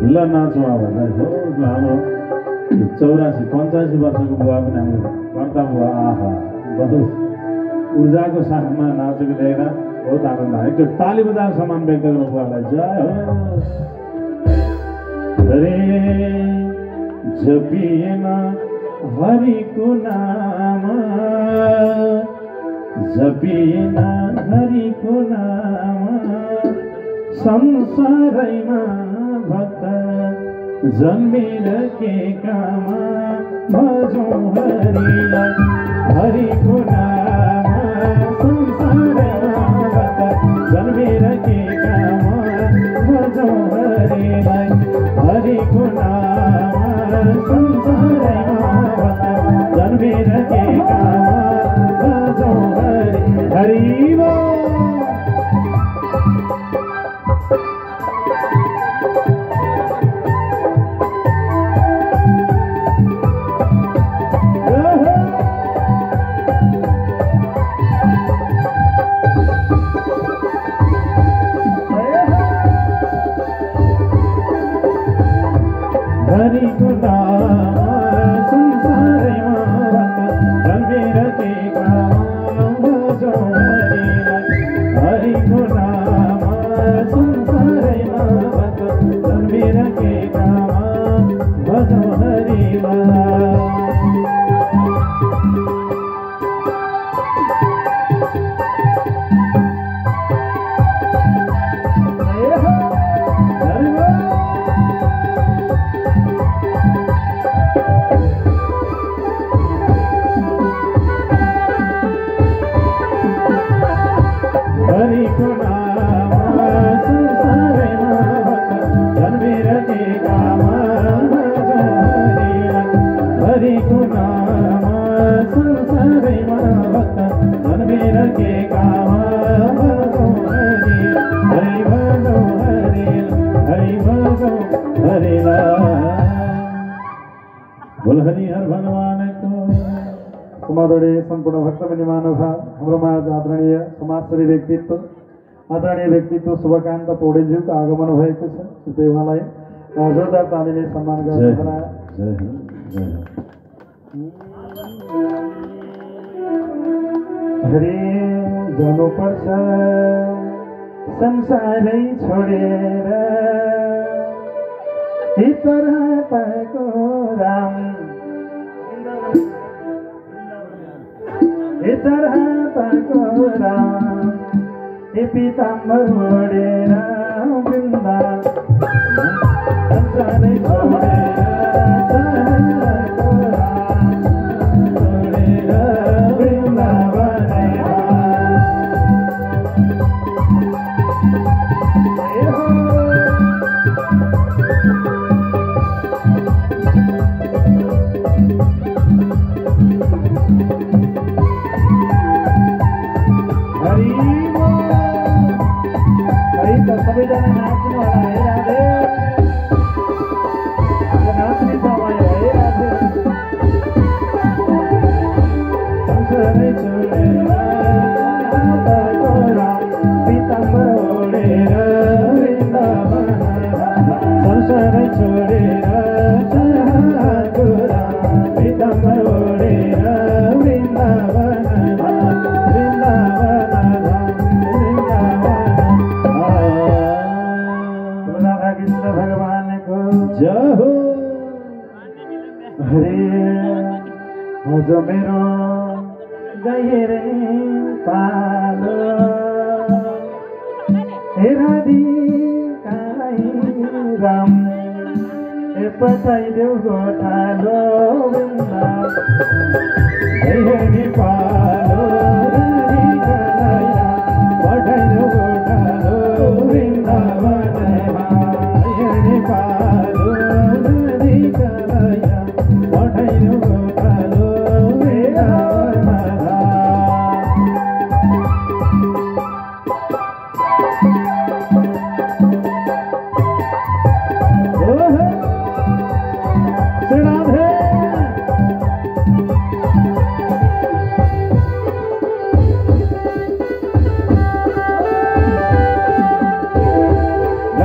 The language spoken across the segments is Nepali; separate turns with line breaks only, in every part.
ल नाचौँ अब हाम्रो 84-85 वर्षको बुवा पनि हाम्रो कर्ता बुवा आहा बहुत ऊर्जाको साथमा नाचेको देखेर बहुत आनन्द आयो। एकचोटि ताली बजाएर सम्मान व्यक्त गर्नु बुवालाई जय हो। हरे जपिएन हरिको नाम जपिएन हरिको नाम संसारैमा भक्त जन्मेर के काम भजौँ हरिलाई हरिको नाम संसारैमा भक्त जन्मेर के काम भजौँ हरिलाई हरिको नाम संसारैमा भक्त जन्मेर के काम भजौँ हरि हरिको नाम संसारैमा भक्त जन्मेर के काम भजौँ हरिलाई हरिको नाम संसारैमा भक्त जन्मेर के काम भजौँ हरिलाई। हरिको नाम संसारैमा भक्त जन्मेर के काम भजौँ हरिलाई हरिको नाम संसारैमा भक्त जन्मेर के काम भजौँ हरि भजौँ हरिलाई। बोल हरिहर भगवानको। समादरणीय सम्पूर्ण भक्तमनी महानुभाव हाम्रो माझ आदरणीय समाजसेवी व्यक्तित्व आदरणीय व्यक्तित्व शुभकान्त पौडेलज्यूको आगमन भएको छ। कृपया उहाँलाई जोरदार तालीले सम्मान गर्नु। हरे जानुपर्छ संसारै छोडेर हितरताको राम हितरताको राम पिताम्बर ओढेर वृन्दावन संसारै छोडेर सबैजना नाच्नु होला है राधे नाच्ने समय है राधे संसारै छोडेर पिताम्बर ओढेर वृन्दावन संसारै छोडेर पिताम्बर ओढेर वृन्दावन जय हो। हरे आज मेरो गहिरे पालो हेरादी काई राम पठाइदेऊ गोठालो गहिरे पालो पठाइदेऊ गोठालो वृन्दावन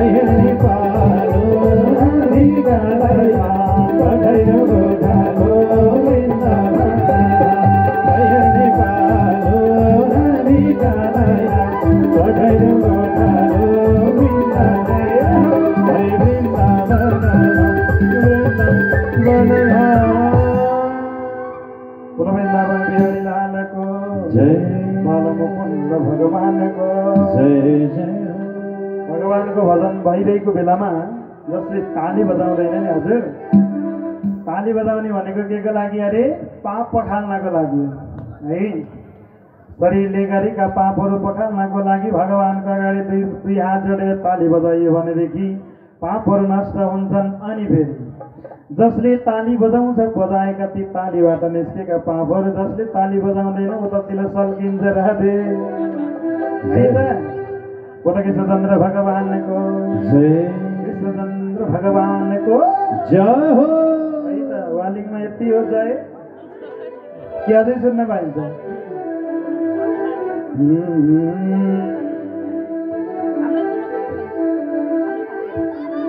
बहिनी पालो निकालया पठाइरो गोठालो वृन्दावन बहिनी पालो निकालया पठाइरो गोठालो वृन्दावन
वृन्दावन बिहारी लाल को
जय
बाल मुकुन्द भगवान को
जय जय
भगवानको भजन भइरहेको बेलामा जसले ताली बजाउँदैन नि हजुर, ताली बजाउने भनेको के को लागि अरे? पाप पखाल्नको लागि है। शरीरले गरेका पापहरू पखाल्नको लागि भगवानको अगाडि दुई हात जोडेर ताली बजाइयो भनेदेखि पापहरू नष्ट हुन्छन्। अनि फेरि जसले ताली बजाउँछ बजाएका ती तालीबाट निस्केका पापहरू जसले ताली बजाउँदैन उतातिर सल्किन्छ राधे है त। बोल कृष्णचन्द्र भगवान को
जय
कृष्णचन्द्र भगवान को
जय हो।
है त। वालिङमा यति हो जय कि अझै सुन्न पाइन्छ?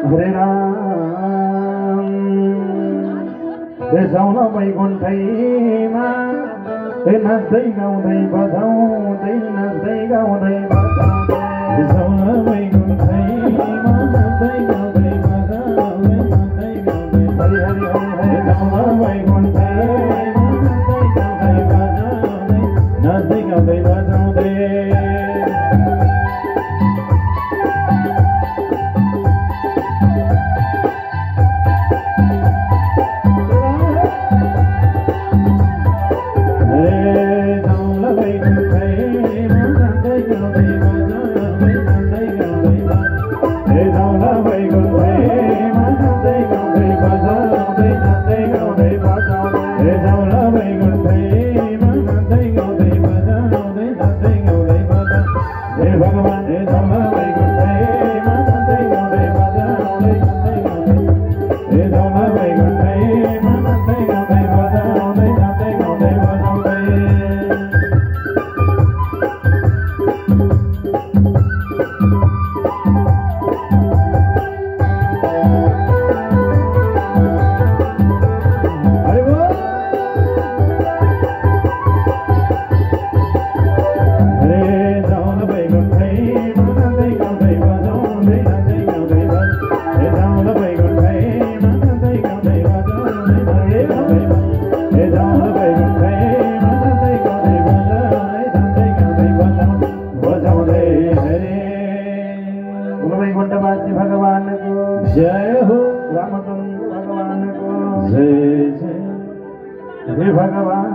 हरे राम जाउन वैकुण्ठैमा नाच्दै गाउँदै बजाउँदै नाच्दै गाउँदै बजाउँदै
जाउन वैकुण्ठैमा नाच्दै गाउँदै बजाउँदै नाच्दै गाउँदै
हरि हरि हरि हरि
जाउन वैकुण्ठैमा नाच्दै गाउँदै बजाउँदै नाच्दै गाउँदै बजाउँदै जय हो।
रामचंद्र भगवान को
जय जय।
हे भगवान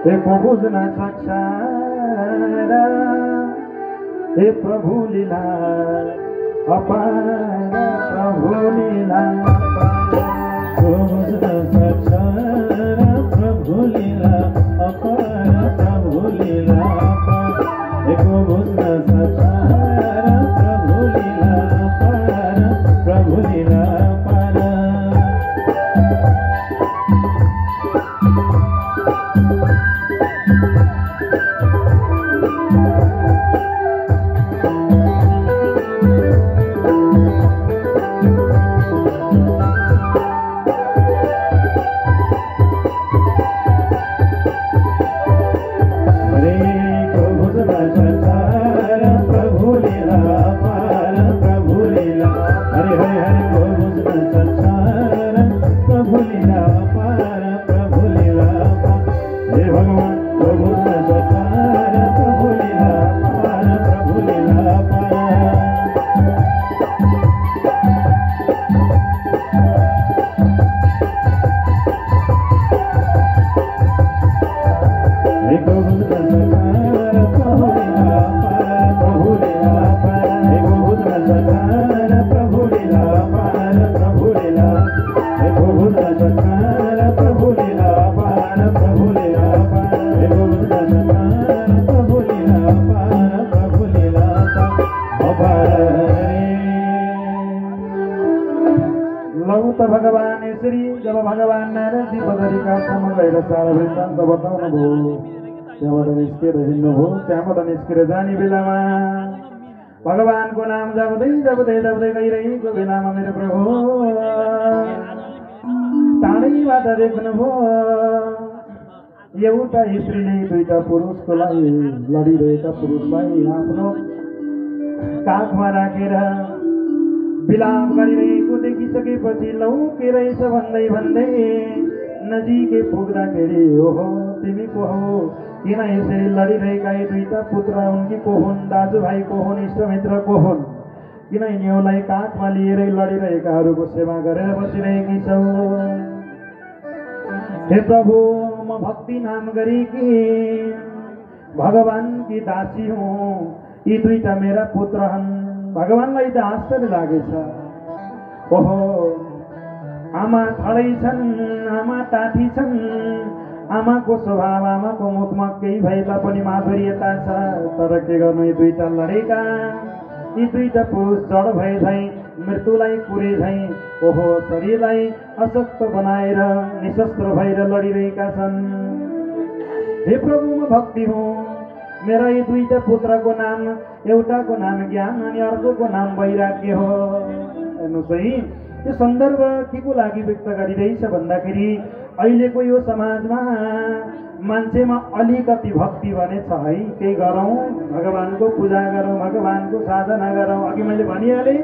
हे प्रभु जना साक्षात हे प्रभु लीला अपार प्रभु लीला
प्रभु जना साक्षात प्रभु लीला अपार प्रभु लीला अपार प्रभु जना साक्षात प्रभु लीला अपार प्रभु लीला अपार
भगवान श्री जब भगवान नारायण जी बदरीका सम्म गएर सारा वृत्तान्त बताउनु भयो। त्यहाँबाट निस्केर हिँड्नुभयो। त्यहाँबाट निस्केर जाने बेलामा भगवानको नाम जप्दै जप्दै जप्दै गइरहेको बेलामा मेरो प्रभु टाढैबाट देख्नुभयो एउटा स्त्रीले दुईटा पुरुषको लागि लडिरहेका पुरुषलाई आफ्नो काखमा राखेर विलाप गरिरहेको देखिसकेपछि लौकेरहेछ भन्दै भन्दै नजिकै पुग्दाखेरि ओहो तिमी को हो, किन यसरी लडिरहेका यी दुईटा पुत्र उनकी को हुन्, दाजुभाइ को हुन्, इष्टमित्र को हुन्, किन यिनीहरूलाई काखमा लिएरै लडिरहेकाहरूको सेवा गरेर बसिरहेकी छौ। हे प्रभु म भक्ति नाम गरेकी भगवानकी दासी हुँ, यी दुईटा मेरा पुत्र हुन्। भगवानलाई त आश्चर्य लागेछ। ओहो आमा खडै छन्, आमा टाठी छन्, आमाको स्वभाव आमाको मुखमा केही भए तापनि माधुर्यता छ। तर के गर्नु, यी दुईटा लडेका यी दुईटा पुरुष जड भए झैँ मृत्युलाई कुरे झैँ ओहो शरीरलाई अशक्त बनाएर निशस्त्र भएर लडिरहेका छन्। हे प्रभु म भक्ति हुँ, मेरा यी दुईटा पुत्रको नाम एउटाको नाम ज्ञान अनि अर्कोको नाम वैराग्य हो। हेर्नुहोस् है, यो सन्दर्भ के को लागि व्यक्त गरिरहेछ भन्दाखेरि अहिलेको यो समाजमा मान्छेमा अलिकति भक्ति भने छ है, केही गरौँ भगवानको पूजा गरौँ, भगवानको साधना गरौँ, अघि मैले भनिहालेँ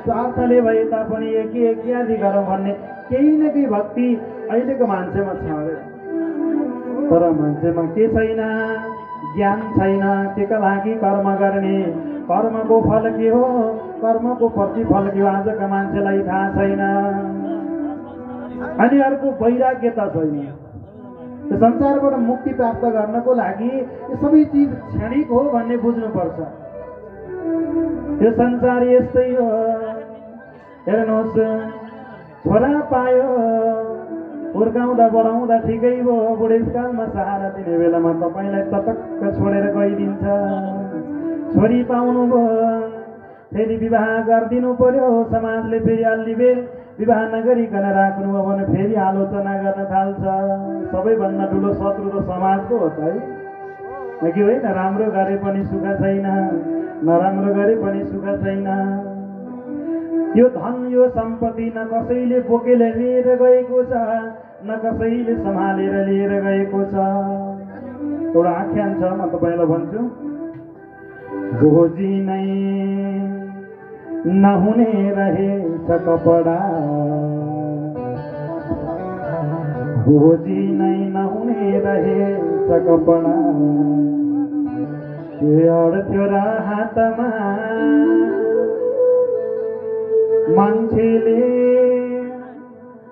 स्वार्थले भए तापनि एकी आदि गरौँ भन्ने केही न केही भक्ति अहिलेको मान्छेमा छ अरे। तर मान्छेमा के छैन, ज्ञान छैन, केका लागि कर्म गर्ने, कर्मको फल के हो, कर्मको प्रतिफल के हो आजका मान्छेलाई थाहा छैन। अनि अर्को वैराग्यता छैन। यो संसारबाट मुक्ति प्राप्त गर्नको लागि यो सबै चिज क्षणिक हो भन्ने बुझ्नुपर्छ। यो संसार यस्तै हो। हेर्नुहोस्, छोरा पायो हुर्काउँदा बढाउँदा ठिकै भयो, बुढेसकालमा सहारा दिने बेलामा तपाईँलाई चटक्क छोडेर गइदिन्छ। छोरी पाउनु भयो, फेरि विवाह गरिदिनु पर्यो, समाजले फेरि अल्लिबेल विवाह नगरिकन राख्नु हो भने फेरि आलोचना गर्न थाल्छ। सबैभन्दा ठुलो शत्रु त समाजको हो त है कि होइन। राम्रो गरे पनि सुख छैन, नराम्रो गरे पनि सुख छैन। यो धन यो सम्पत्ति न कसैले बोकेर लिएर गएको छ, न कसैले सम्हालेर लिएर गएको छ। एउटा आख्यान छ, म तपाईँलाई भन्छु। गोजी नै नहुने रहेछ कपडा, गोजी नै नहुने रहेछ कपडा, अड्थ्यो र हातमा मान्छेले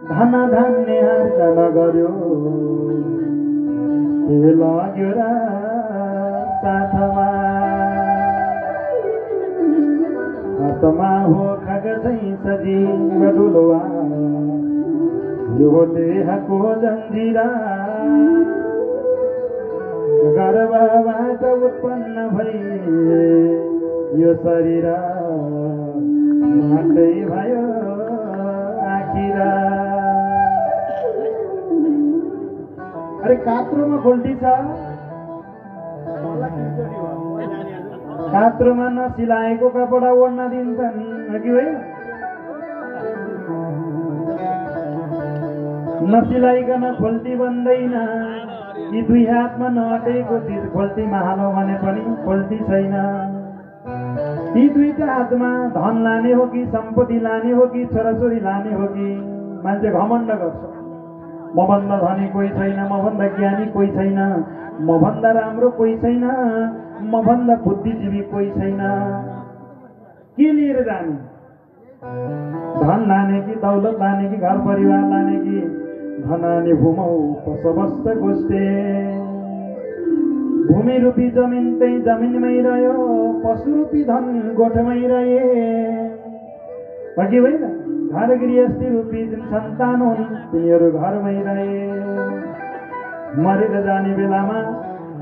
धन धान्य आर्जन गर्यो, के लाग्यो र साथमा, हातमा हो खग चाहिँ सजीव डुलुवा, यो देहको जन्जिरा, गर्भबाट उत्पन्न भई यो शरीर मात्रै भयो आखिर। अरे कात्रोमा गोल्टी छ, कात्रोमा नसिलाएको कपडा ओड्न दिन्छन् कि होइन। नसिलाइकन खोल्टी बन्दैन। यी दुई हातमा नअटेको चिज खोल्टीमा हालौँ भने पनि खोल्टी छैन। यी दुईटा हातमा धन लाने हो कि सम्पत्ति लाने हो कि छोराछोरी लाने हो कि मान्छे घमण्ड गर्छ। मभन्दा धनी कोही छैन, मभन्दा ज्ञानी कोही छैन, मभन्दा राम्रो कोही छैन, मभन्दा बुद्धिजीवी कोही छैन। के लिएर जाने? धन लाने कि दौलत लाने कि घर परिवार लाने कि धनानि भूमौ पशवस्त गोष्ठे। भूमि रूपी जमिन त्यही जमिनमै रह्यो, पशु रूपी धन गोठमै रहे। अघि होइन, घर गृहस्थी रूपी जुन सन्तान हुन् तिनीहरू घरमै रहे। मरेर जाने बेलामा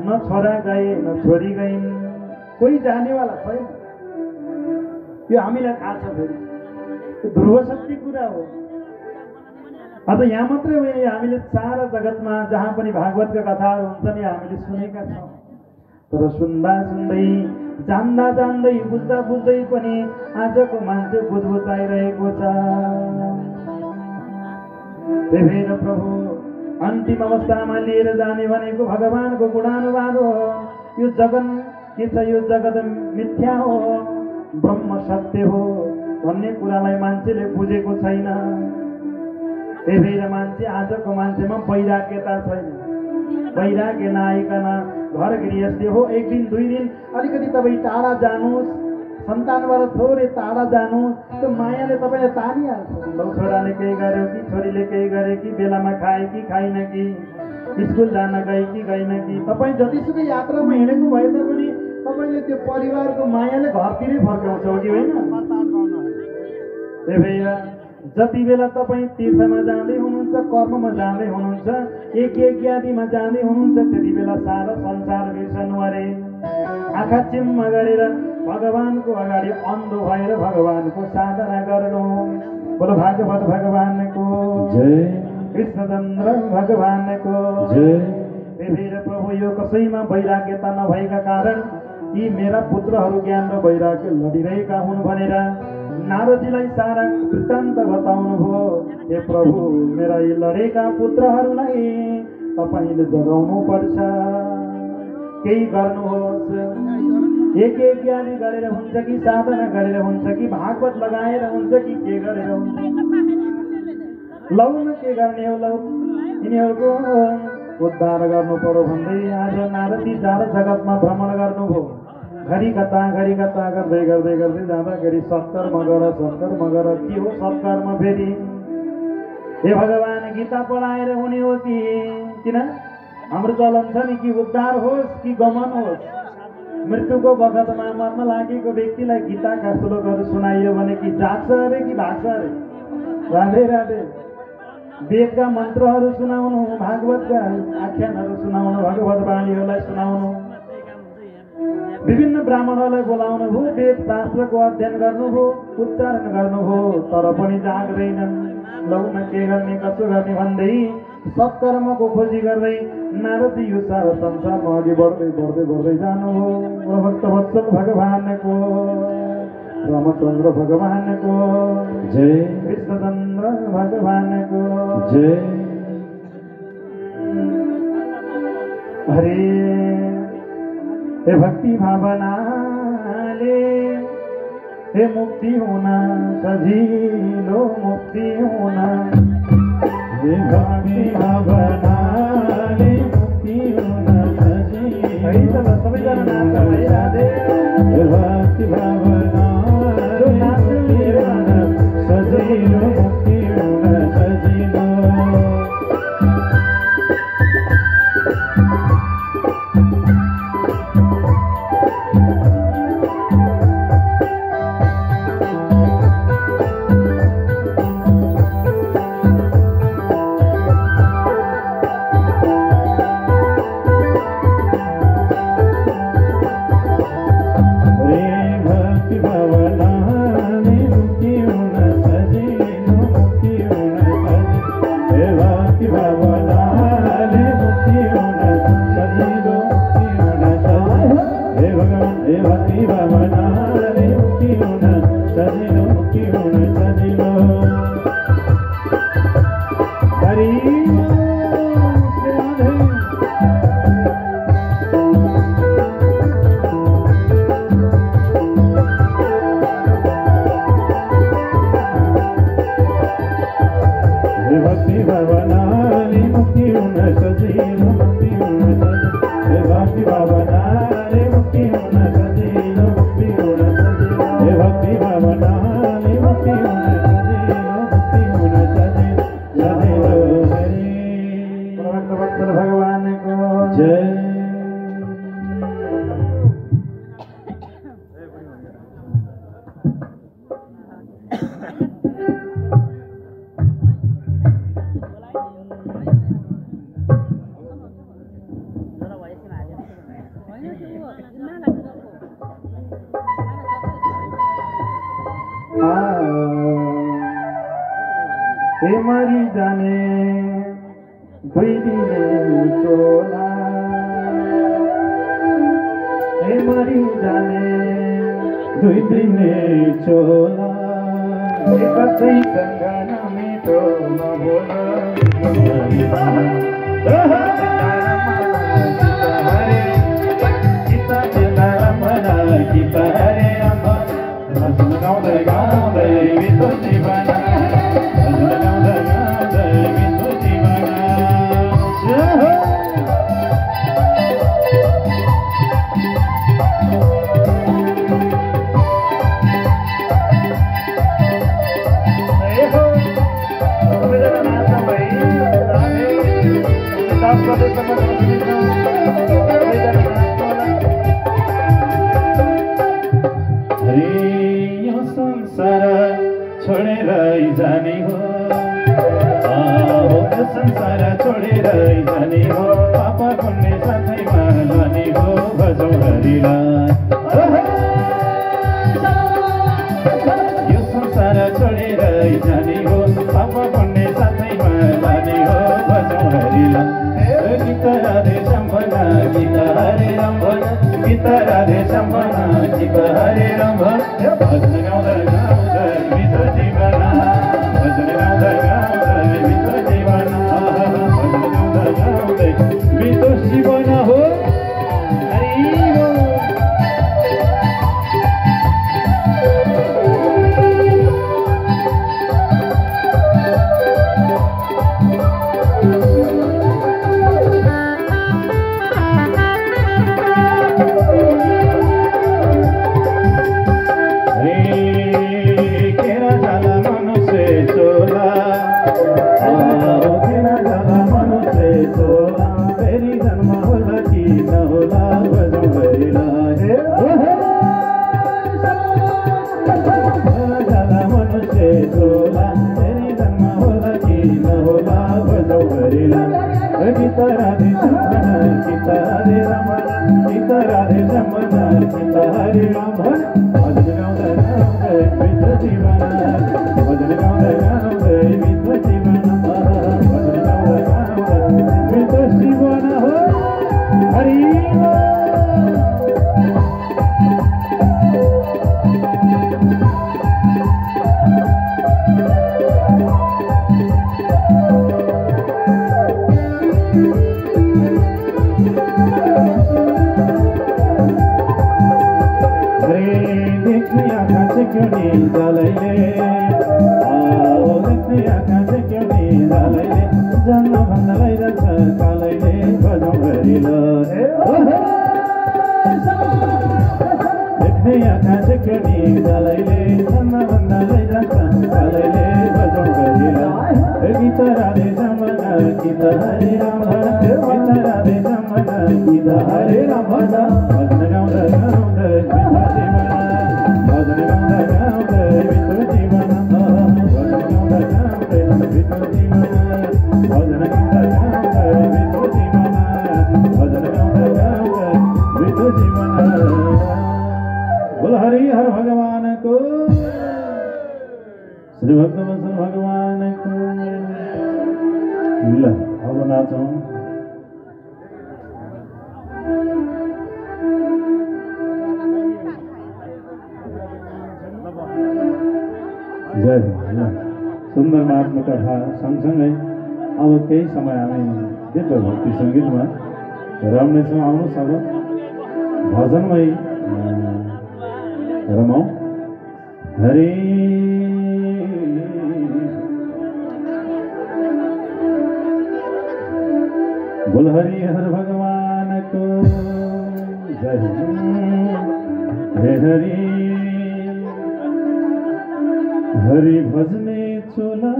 न छोरा गए न छोरी गइन्, कोही जानेवाला छैन। यो हामीलाई थाहा छ। फेरि ध्रुव सत्य कुरा हो। अब यहाँ मात्रै होइन, हामीले सारा जगतमा जहाँ पनि भागवतका कथाहरू हुन्छ नि हामीले सुनेका छौँ। तर सुन्दा सुन्दै जान्दा जान्दै बुझ्दा बुझ्दै पनि आजको मान्छे बुझाइरहेको छ। त्यही भएर प्रभु अन्तिम अवस्थामा लिएर जाने भनेको भगवानको गुणानुवाद हो। यो जगत के छ? यो जगत मिथ्या हो, ब्रह्म सत्य हो भन्ने कुरालाई मान्छेले बुझेको छैन। त्यही भएर मान्छे आजको मान्छेमा वैराग्यता छैन। वैराग्य नआइकन घर गृहस्थी हो, एक दिन दुई दिन अलिकति तपाईँ टाढा जानुहोस्, सन्तानबाट थोरै टाढा जानुहोस्, त्यो मायाले तपाईँलाई तानिहाल्छ। लौ छोराले केही गर्यो कि छोरीले केही गरे कि बेलामा खाए कि खाइन कि स्कुल जान गए कि गएन कि, तपाईँ जतिसुकै यात्रामा हिँडेको भए तापनि तपाईँले त्यो परिवारको मायाले घरतिरै फर्काउँछ हो कि होइन? त्यही भएर जति बेला तपाईँ तीर्थमा जाँदै हुनुहुन्छ, कर्ममा जाँदै हुनुहुन्छ, एक यज्ञादिमा जाँदै हुनुहुन्छ, त्यति बेला सारा संसार बिर्सनु अरे। आँखा चिम्म गरेर भगवानको अगाडि अन्धो भएर भगवानको साधना गर्नु। बोलो भागवत भगवानको
जय,
कृष्णचन्द्र भगवानको
जय।
त्यही प्रभु यो कसैमा वैराग्यता नभएका कारण यी मेरा पुत्रहरू ज्ञान र वैराग्य लडिरहेका हुन् भनेर नारदजीलाई सारा वृत्तान्त बताउनु भयो। हे प्रभु, मेरा यी लडेका पुत्रहरूलाई तपाईँले जगाउनु पर्छ, केही गर्नुहोस्। एक ज्ञानी गरेर हुन्छ कि साधना गरेर हुन्छ कि भागवत लगाएर हुन्छ कि के गरेर हुन्छ? लौ न के गर्ने हो? लौ यिनीहरूको उद्धार गर्नु पर्यो भन्दै आज नारदजी सारा जगतमा भ्रमण गर्नुभयो। घरि कता गर्दै गर्दै गर्दै जाँदाखेरि सत्कर्म गर के हो सत्कर्म फेरि? हे भगवान, गीता पढाएर हुने हो कि किन? हाम्रो चलन छ नि कि उद्धार होस् कि गमन होस्। मृत्युको बखतमा मर्न लागेको व्यक्तिलाई गीताका श्लोकहरू सुनाइयो भने कि जाग्छ अरे कि भाग्छ अरे? राधे राधे। वेदका मन्त्रहरू सुनाउनु, भागवतका आख्यानहरू सुनाउनु, भगवत वाणीहरूलाई सुनाउनु, विभिन्न ब्राह्मणहरूलाई बोलाउनु भयो, वेद शास्त्रको अध्ययन गर्नुभयो, उच्चारण गर्नुभयो, तर पनि जाग्दैनन्। लौ न के गर्ने कसो गर्ने भन्दै सत्कर्मको खोजी गर्दै नारदजी यो सारा संसारमा अघि बढ्दै बढ्दै बढ्दै जानुभयो। भक्त वत्सल भगवानको, रामचन्द्र भगवानको
जय,
कृष्णचन्द्र भगवानको
जय।
हरे हे भक्ति भावनाले हे मुक्ति होना सजिलो, मुक्ति होना।
हे भक्ति भावनाले मुक्ति होना सजिलो।
सबैजना नाच्छ है राधे।
हे भक्ति भावनाले मुक्ति होना सजिलो, मुक्ति होना सजिलो।
मरी जाने दुई दिने चोला हे मरी जाने
दुई दिने चोला
कसैसँग नमिठो नबोल
गाउँदै गाउँदै बित्यो जीवन गाउँदै गाउँदै बित्यो जीवन यो संसार छोडेर जाने हो संसार छोडेर जाने हो पापा पुण्य साथैमा लाने हो भजौ हरिलाई यो संसार छोडेर जाने हो पापा पुण्य साथैमा लाने हो भजौ हरिलाई गीता राधे सम्भना गीता हरे राम भन गीता राधे सम्भना गीता हरे राम भन भजन गाउँदै गाउँदै बित्यो जीवन भजन गाउँदै गाउँदै बित्यो जीवन भजन गाउँदै गाउँदै बित्यो जीवन हो हरि बोल गीता राधे सम्मन गीता हरे राम गीता राधे सम्मन गीता हरे राम भजन गाउँदै गाउँदै बित्यो जीवन भजन गाउँदै गाउँदै बित्यो जीवन भजन गाउँदै गाउँदै बित्यो जीवन हो हरि गीता राधे सम्मना गीता हरे राम गीता राधे सम्मना गीता हरे राम भजन गाउँदै गाउँदै बित्यो जीवन भजन गाउँदै गाउँदै बित्यो जीवन भजन गाउँदै गाउँदै बित्यो जीवन भजन गाउँदै गाउँदै बित्यो जीवन भजन गाउँदै गाउँदै बित्यो जीवन बोल हरि हर भगवान को श्री भक्तवत्सल भगवान को ल अब नाचौँ जय सुन्दर महात्मा कथा सँगसँगै अब केही समय हामी दिव्य भक्ति सङ्गीतमा रम्नेछौँ आउनुहोस् अब भजनमै रमौँ हरि बोल हरि हर भगवान को जय हे हरि हरि भजने चोला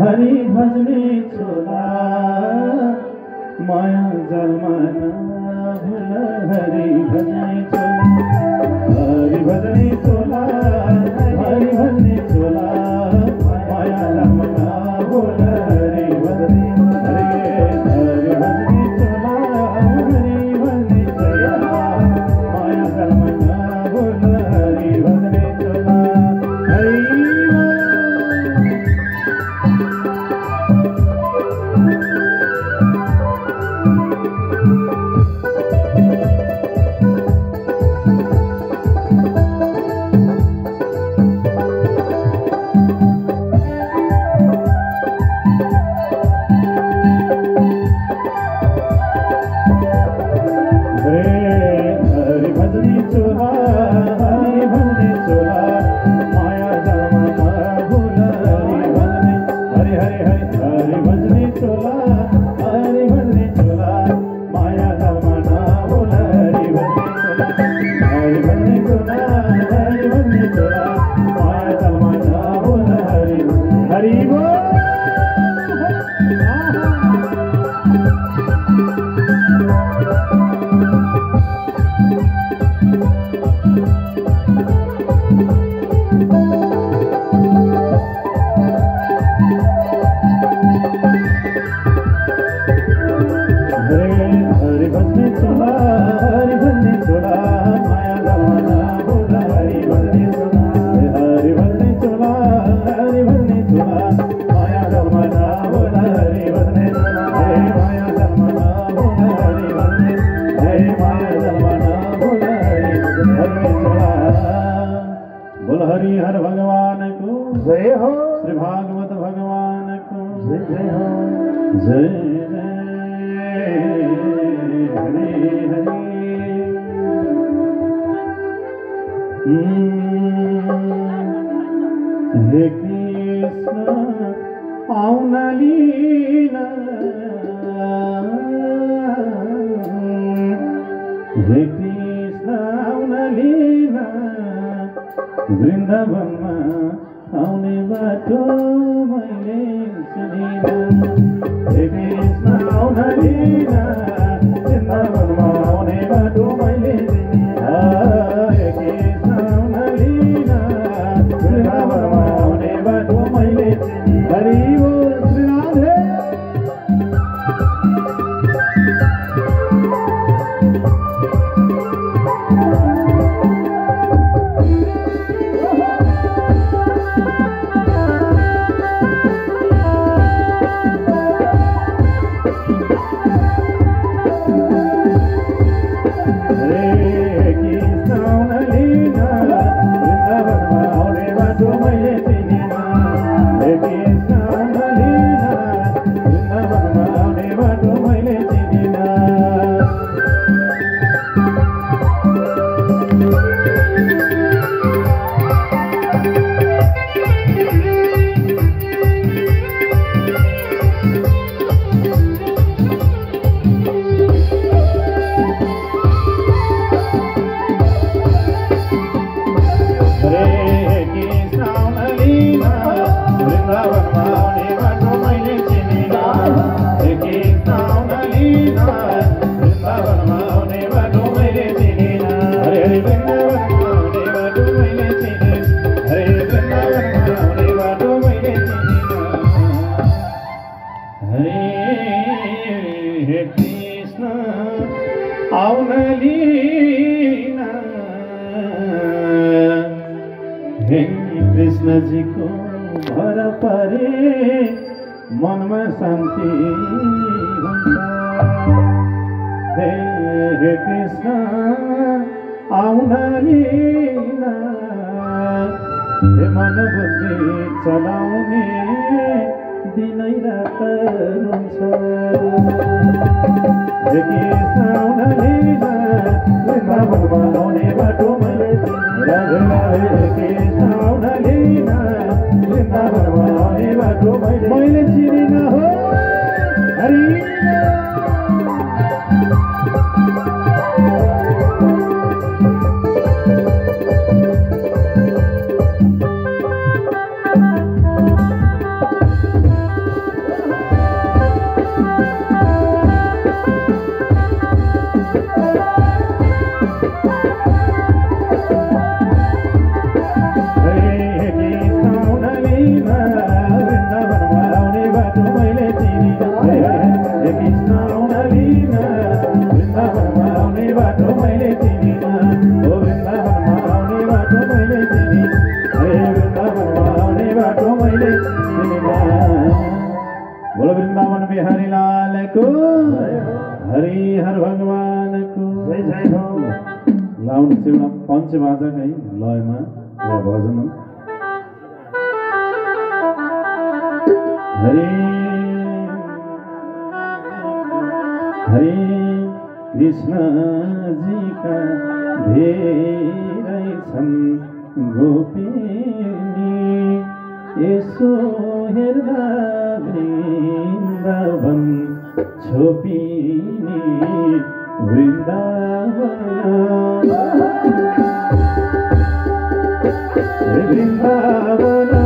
हरि भजने चोला माया जलमा भूल हरि भजने चोला हरि भजने चोला हरि भजने चोला माया जलमा भूल हरि भजने हरि भजने चोला हरि भजने चोला माया जलमा भूल हरि भजने चोला हरि छोला हरि भन्ने छोला माया जलमा नभुल हरि हरि बोल हर भगवान को जय हो श्री भागवत भगवान को जय हो जय हरे हरे हे कृष्ण आउन लीला हे कृष्ण आउन लीला वृन्दावनमा आउने बाटो मैले चिनिन हे कृष्ण आउन लीला वृन्दावनमा आउने बाटो मैले चिनिन हे कृष्ण आउन लीला वृन्दावनमा आउने बाटो मैले चिनिन हरि बोल श्री राधे कृष्ण जी को भर परे मनमा शान्ति हुन्छ हे कृष्ण आउन लीला हे मन बुद्धि चलाउने दिनै रात हुन्छ हे कृष्ण आउन लीला वृन्दावनमा आउने बाटो मैले राधे कृष्ण आउन लीला वृन्दावनमा आउने बाटो मैले चिनिन हो हरि बोलो वृंदावन बिहारी लाल को हरि हर भगवान को जय जय हो लाउन से एउटा पञ्च बाजा है लयमा या भजन हरि हरि कृष्ण जी का धेरै छन् गोपिनी यसो हेर्दा वृन्दावन छोपिनी वृन्दावन
वृन्दावन